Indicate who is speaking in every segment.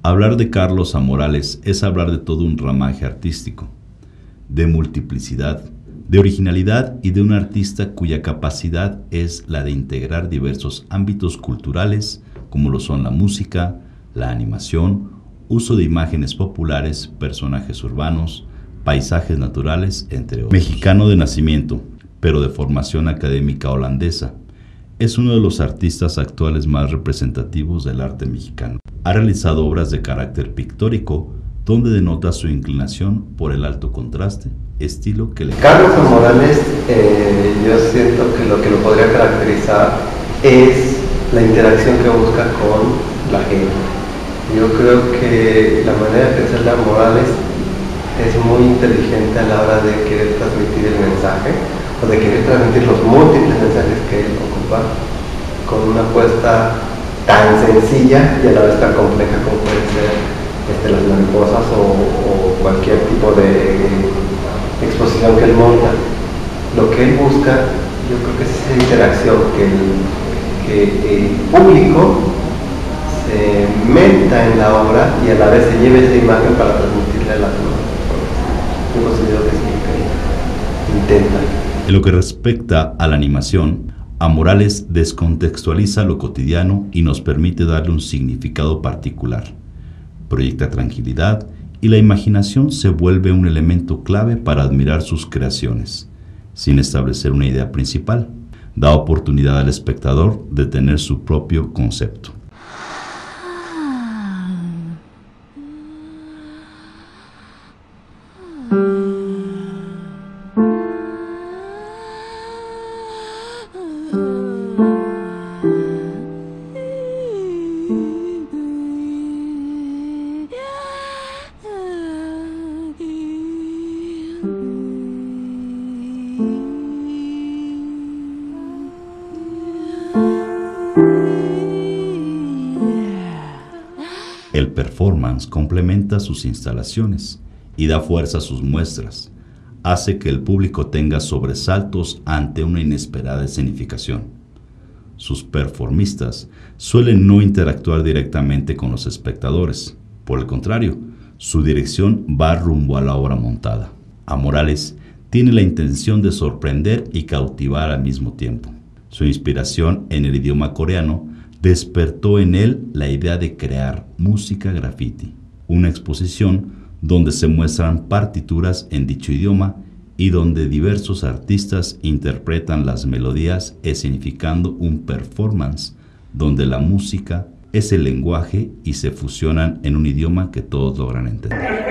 Speaker 1: Hablar de Carlos A. Morales es hablar de todo un ramaje artístico, de multiplicidad, de originalidad y de un artista cuya capacidad es la de integrar diversos ámbitos culturales como lo son la música, la animación, uso de imágenes populares, personajes urbanos, paisajes naturales, entre otros. Mexicano de nacimiento, pero de formación académica holandesa, es uno de los artistas actuales más representativos del arte mexicano. Ha realizado obras de carácter pictórico, donde denota su inclinación por el alto contraste, estilo que le...
Speaker 2: Carlos A. Morales, yo siento que lo podría caracterizar es la interacción que busca con la gente. Yo creo que la manera de pensar de Morales es muy inteligente a la hora de querer transmitir el mensaje, o de querer transmitir los múltiples mensajes que él ocupa, con una apuesta tan sencilla y a la vez tan compleja como puede ser las mariposas o cualquier tipo de exposición que él monta. Lo que él busca, yo creo que es esa interacción, que el público se meta en la obra y a la vez se lleve esa imagen para transmitirle a las demás personas. Yo considero que es lo que intenta.
Speaker 1: En lo que respecta a la animación, A. Morales descontextualiza lo cotidiano y nos permite darle un significado particular. Proyecta tranquilidad y la imaginación se vuelve un elemento clave para admirar sus creaciones, sin establecer una idea principal. Da oportunidad al espectador de tener su propio concepto. El performance complementa sus instalaciones y da fuerza a sus muestras. Hace que el público tenga sobresaltos ante una inesperada escenificación. Sus performistas suelen no interactuar directamente con los espectadores. Por el contrario, su dirección va rumbo a la obra montada. A. Morales tiene la intención de sorprender y cautivar al mismo tiempo. Su inspiración en el idioma coreano despertó en él la idea de crear música graffiti, una exposición donde se muestran partituras en dicho idioma y donde diversos artistas interpretan las melodías, escenificando un performance donde la música es el lenguaje y se fusionan en un idioma que todos logran entender.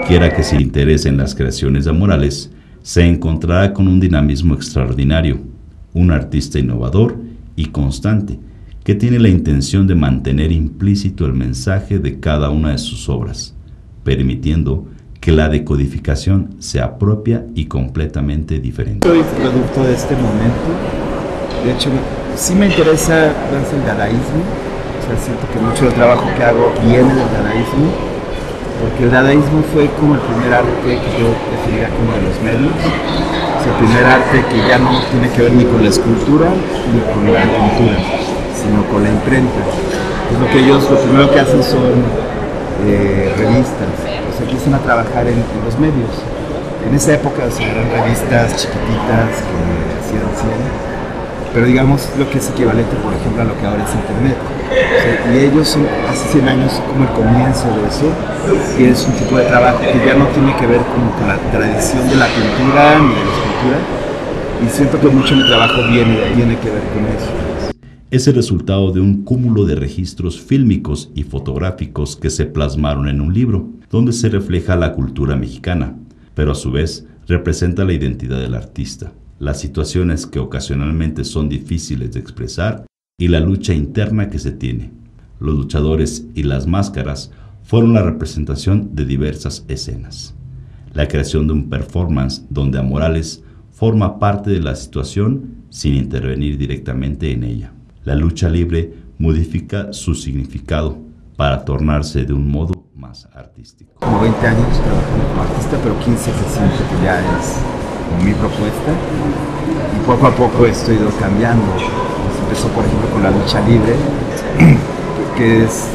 Speaker 1: Quiera que se interese en las creaciones de Morales, se encontrará con un dinamismo extraordinario, un artista innovador y constante, que tiene la intención de mantener implícito el mensaje de cada una de sus obras, permitiendo que la decodificación sea propia y completamente diferente.
Speaker 3: Soy producto de este momento. De hecho, sí me interesa más el dadaísmo. O sea, siento que mucho del trabajo que hago viene del dadaísmo, porque el dadaísmo fue como el primer arte que yo definiría como de los medios. Es el primer arte que ya no tiene que ver ni con la escultura ni con la pintura, sino con la imprenta. Es lo que ellos, lo primero que hacen son revistas, o sea, empiezan a trabajar en los medios. En esa época, o sea, eran revistas chiquititas que hacían 100, pero digamos lo que es equivalente, por ejemplo, a lo que ahora es internet. O sea, y ellos son hace 100 años como el comienzo de eso, y es un tipo de trabajo que ya no tiene que ver como con la tradición de la pintura ni de la escultura, y siento que mucho de mi trabajo tiene que ver con eso.
Speaker 1: Es el resultado de un cúmulo de registros fílmicos y fotográficos que se plasmaron en un libro, donde se refleja la cultura mexicana, pero a su vez representa la identidad del artista, las situaciones que ocasionalmente son difíciles de expresar y la lucha interna que se tiene. Los luchadores y las máscaras fueron la representación de diversas escenas. La creación de un performance donde A. Morales forma parte de la situación sin intervenir directamente en ella. La lucha libre modifica su significado para tornarse de un modo más artístico.
Speaker 3: Como 20 años trabajando como artista, pero 15 se siente que ya es como mi propuesta. Y poco a poco esto ha ido cambiando. Pues empezó, por ejemplo, con la lucha libre, que es,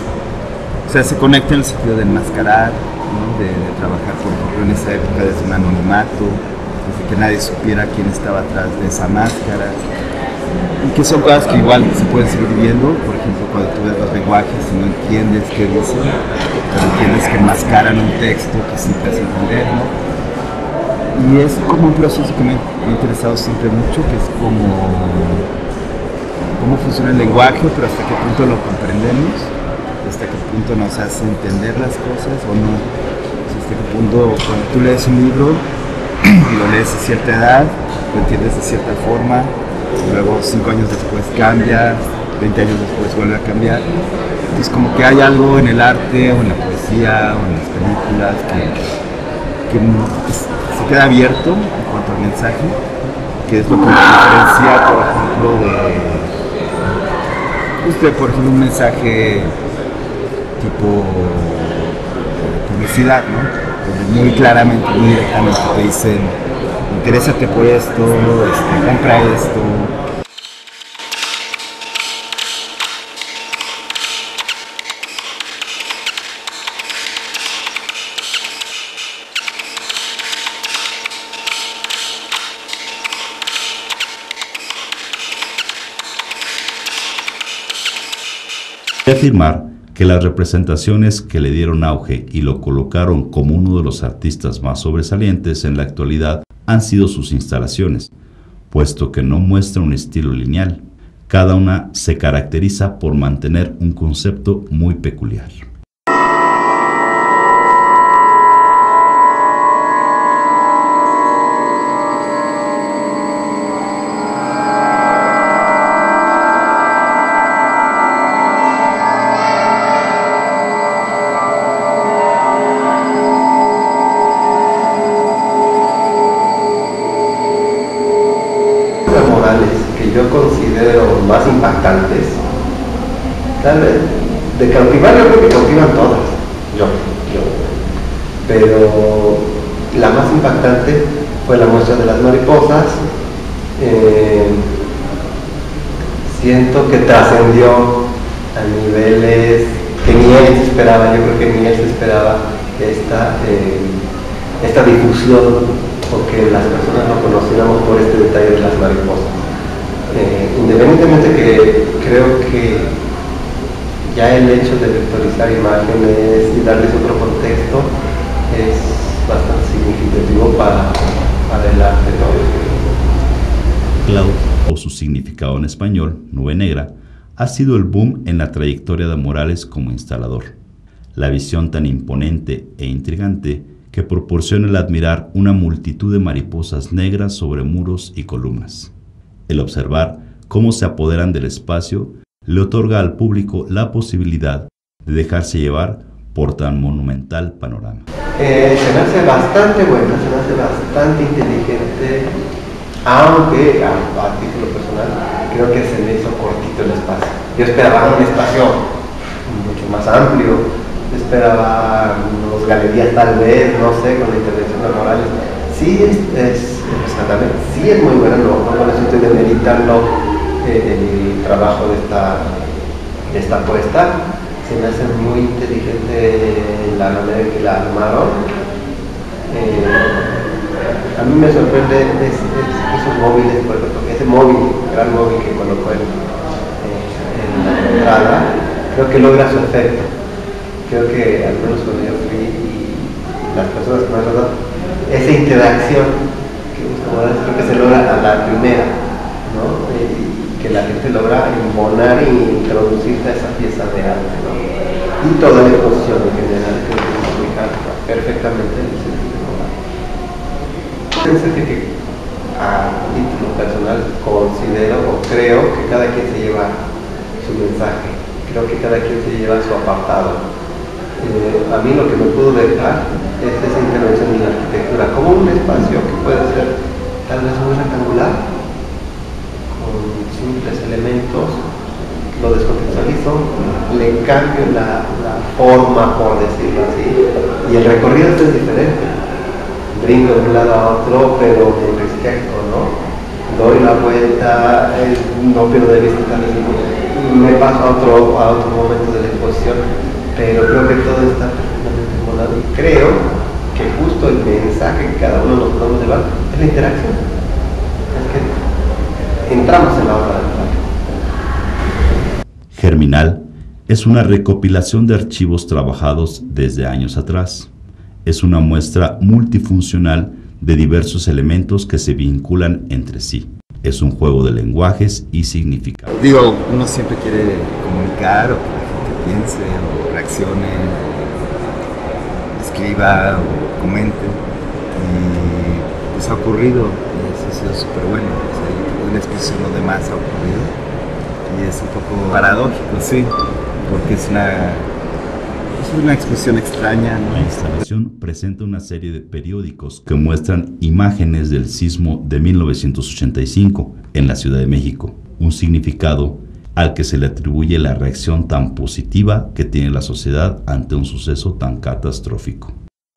Speaker 3: o sea, se conecta en el sentido de enmascarar, ¿no? de trabajar, por ejemplo, en esa época desde un anonimato, desde que nadie supiera quién estaba atrás de esa máscara. Y que son cosas que igual se pueden seguir viendo, por ejemplo, cuando tú ves los lenguajes y no entiendes qué dicen, pero entiendes que enmascaran un texto que sí te hace entender, ¿no? Y es como un proceso que me ha interesado siempre mucho, que es como cómo funciona el lenguaje, pero hasta qué punto lo comprendemos, hasta qué punto nos hace entender las cosas o no. O sea, hasta qué punto cuando tú lees un libro y lo lees a cierta edad, lo entiendes de cierta forma, y luego 5 años después cambia, 20 años después vuelve a cambiar. Entonces como que hay algo en el arte o en la poesía o en las películas que se queda abierto en cuanto al mensaje, que es lo que me diferencia, por ejemplo, por ejemplo, un mensaje tipo publicidad, ¿no? Donde muy claramente, muy directamente te dicen: interésate por esto, compra esto.
Speaker 1: De afirmar que las representaciones que le dieron auge y lo colocaron como uno de los artistas más sobresalientes en la actualidad han sido sus instalaciones, puesto que no muestra un estilo lineal. Cada una se caracteriza por mantener un concepto muy peculiar.
Speaker 2: Que yo considero más impactantes, tal vez de cautivar, yo creo que cautivan todas, pero la más impactante fue la muestra de las mariposas. Siento que trascendió a niveles que ni él se esperaba. Yo creo que ni él se esperaba esta difusión, porque las personas lo conociéramos por este detalle de las mariposas. Independientemente que creo que ya el hecho de vectorizar imágenes y darles otro contexto es bastante significativo para el arte, ¿no?
Speaker 1: Cloud, o su significado en español, nube negra, ha sido el boom en la trayectoria de Morales como instalador. La visión tan imponente e intrigante que proporciona el admirar una multitud de mariposas negras sobre muros y columnas. El observar cómo se apoderan del espacio le otorga al público la posibilidad de dejarse llevar por tan monumental panorama.
Speaker 2: Se me hace bastante buena, se me hace bastante inteligente, aunque a título personal creo que se me hizo cortito el espacio. Yo esperaba un espacio mucho más amplio, esperaba unas galerías tal vez, no sé, con la intervención de Morales. Sí sí es muy buena, no con eso estoy demeritando el trabajo de esta apuesta. Se me hace muy inteligente la manera en que la armaron. A mí me sorprende esos móviles, por ejemplo, ese gran móvil que colocó en la entrada, creo que logra su efecto. Creo que al menos cuando yo fui y las personas que me han dado esa interacción que creo que se logra a la primera, ¿no? Y que la gente logra embonar e introducirse a esa pieza de arte, ¿no? Y toda la exposición en general que se explica perfectamente en el sentido, ¿no? Pienso que a título personal considero o creo que cada quien se lleva su mensaje, creo que cada quien se lleva su apartado. A mí lo que me pudo dejar es esa intervención en la arquitectura, como un espacio que puede ser tal vez muy rectangular, con simples elementos, lo descontextualizo, le cambio la forma, por decirlo así, y el recorrido es diferente. Brinco de un lado a otro, pero me enriquezco, ¿no? Doy la vuelta, no pierdo de vista tal vez, me paso a otro momento de la exposición, pero creo que todo está perfectamente acomodado y creo que justo el mensaje que cada uno nos podemos llevar es la interacción. Es que entramos en la obra del teatro.
Speaker 1: Germinal es una recopilación de archivos trabajados desde años atrás. Es una muestra multifuncional de diversos elementos que se vinculan entre sí. Es un juego de lenguajes y significados.
Speaker 3: Digo, uno siempre quiere comunicar o que la gente piense o reaccione, escriba o comente, y pues ha ocurrido y eso ha sido súper bueno. O sea, una exposición donde más ha ocurrido y es un poco paradójico, sí, porque es una exposición extraña, ¿no?
Speaker 1: La instalación presenta una serie de periódicos que muestran imágenes del sismo de 1985 en la Ciudad de México, un significado al que se le atribuye la reacción tan positiva que tiene la sociedad ante un suceso tan catastrófico.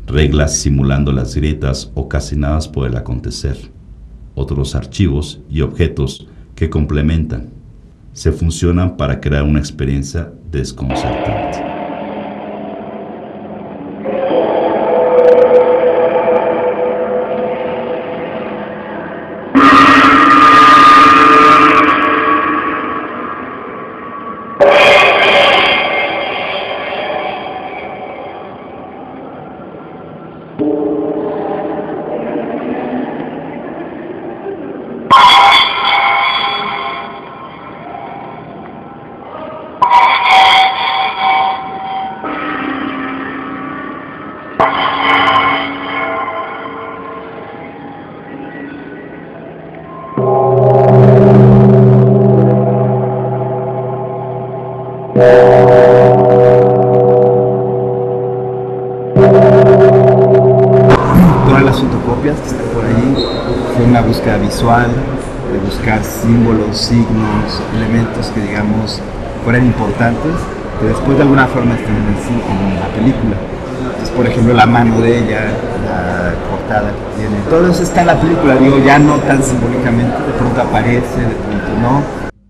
Speaker 1: Reglas simulando las grietas ocasionadas por el acontecer. Otros archivos y objetos que complementan. Se funcionan para crear una experiencia desconcertante.
Speaker 3: Todas las fotocopias que están por ahí fue una búsqueda visual, de buscar símbolos, signos, elementos que digamos fueran importantes, que después de alguna forma estén en la película. Entonces, por ejemplo, la mano de ella, la portada que tiene, todo eso está en la película, digo, ya no tan simbólicamente, de pronto aparece, de pronto no.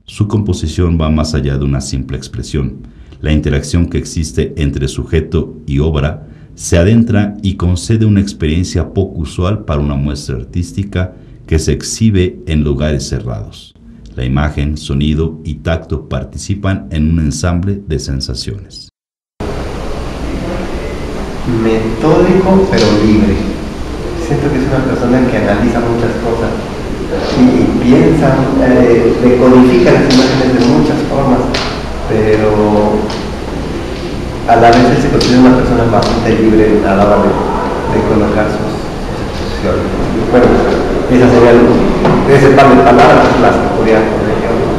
Speaker 1: Su composición va más allá de una simple expresión. La interacción que existe entre sujeto y obra se adentra y concede una experiencia poco usual para una muestra artística que se exhibe en lugares cerrados. La imagen, sonido y tacto participan en un ensamble de sensaciones.
Speaker 2: Metódico pero libre. Siento que es una persona que analiza muchas cosas y piensa, decodifica las imágenes de muchas formas, pero a la vez él se considera una persona bastante libre a la hora de colocar sus exposiciones. Bueno, esa sería ese par de palabras las que podría poner yo, ¿no?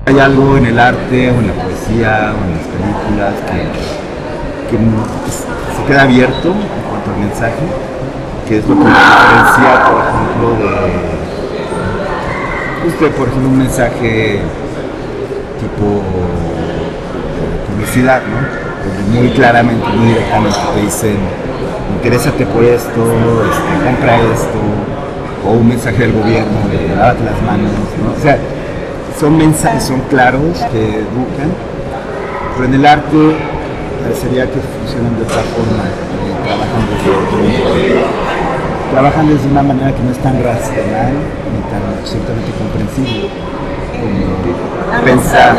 Speaker 3: Hay algo en el arte o en la poesía o en las películas que se queda abierto en cuanto al mensaje, que es lo que nos diferencia, por ejemplo, por ejemplo, un mensaje tipo publicidad, ¿no? Donde muy claramente, muy directamente te dicen, interésate por esto, compra esto, o un mensaje del gobierno de lávate las manos, ¿no? O sea, son mensajes, son claros, que educan, pero en el arte parecería que funcionan de otra forma, trabajan desde una manera que no es tan racional ni tan absolutamente comprensible como pensar.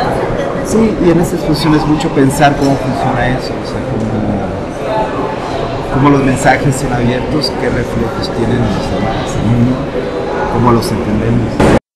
Speaker 3: Sí, y en esta exposición es mucho pensar cómo funciona eso, o sea, cómo los mensajes son abiertos, qué reflejos tienen en los demás, cómo los entendemos.